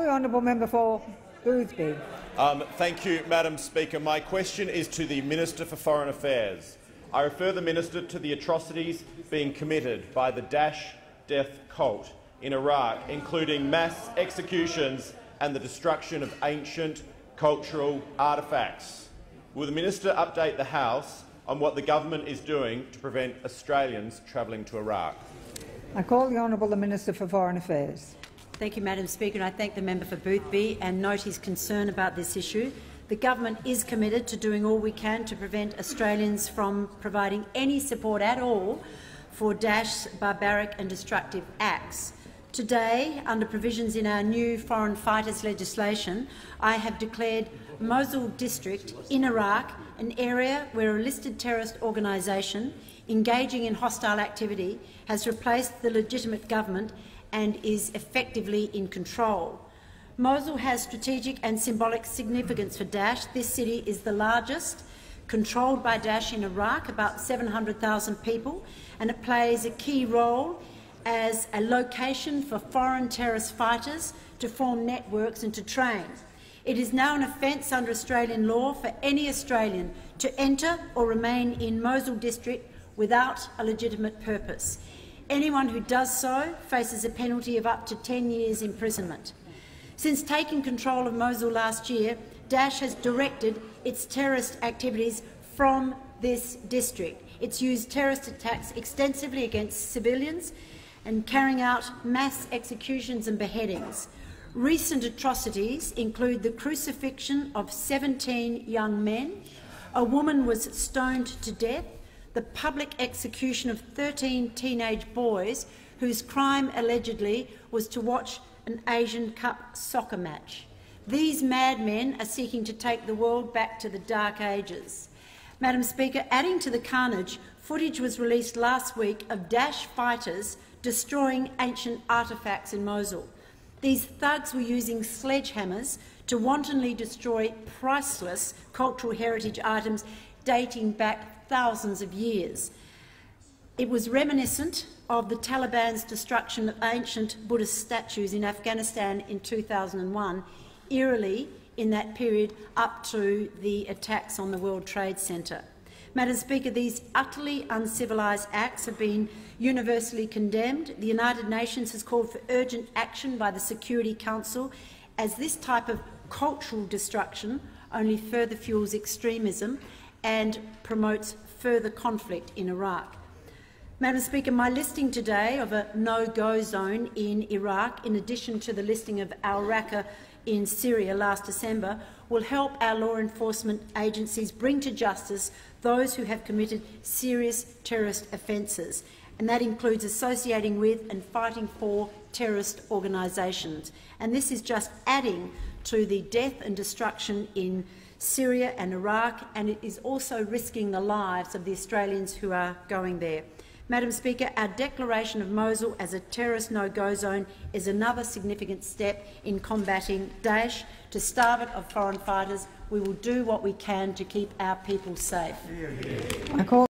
The honourable member for Boothby. Thank you, Madam Speaker. My question is to the Minister for Foreign Affairs. I refer the Minister to the atrocities being committed by the Daesh death cult in Iraq, including mass executions and the destruction of ancient cultural artefacts. Will the Minister update the House on what the government is doing to prevent Australians travelling to Iraq? I call the Honourable Minister for Foreign Affairs. Thank you, Madam Speaker, and I thank the member for Boothby and note his concern about this issue. The government is committed to doing all we can to prevent Australians from providing any support at all for Daesh's barbaric and destructive acts. Today, under provisions in our new foreign fighters legislation, I have declared Mosul district in Iraq an area where a listed terrorist organisation engaging in hostile activity has replaced the legitimate government and is effectively in control. Mosul has strategic and symbolic significance for Daesh. This city is the largest controlled by Daesh in Iraq, about 700,000 people, and it plays a key role as a location for foreign terrorist fighters to form networks and to train. It is now an offence under Australian law for any Australian to enter or remain in Mosul district without a legitimate purpose. Anyone who does so faces a penalty of up to 10 years imprisonment. Since taking control of Mosul last year, Daesh has directed its terrorist activities from this district. It's used terrorist attacks extensively against civilians and carrying out mass executions and beheadings. Recent atrocities include the crucifixion of 17 young men, a woman was stoned to death, the public execution of 13 teenage boys whose crime allegedly was to watch an Asian Cup soccer match. These madmen are seeking to take the world back to the Dark Ages. Madam Speaker, adding to the carnage, footage was released last week of Daesh fighters destroying ancient artefacts in Mosul. These thugs were using sledgehammers to wantonly destroy priceless cultural heritage items dating back thousands of years. It was reminiscent of the Taliban's destruction of ancient Buddhist statues in Afghanistan in 2001, eerily in that period up to the attacks on the World Trade Center. Madam Speaker, these utterly uncivilised acts have been universally condemned. The United Nations has called for urgent action by the Security Council, as this type of cultural destruction only further fuels extremism and promotes further conflict in Iraq. Madam Speaker, my listing today of a no-go zone in Iraq, in addition to the listing of al-Raqqa in Syria last December, will help our law enforcement agencies bring to justice those who have committed serious terrorist offences, and that includes associating with and fighting for terrorist organisations. And this is just adding to the death and destruction in Syria and Iraq, and it is also risking the lives of the Australians who are going there. Madam Speaker, our declaration of Mosul as a terrorist no-go zone is another significant step in combating Daesh. To starve it of foreign fighters, we will do what we can to keep our people safe. I call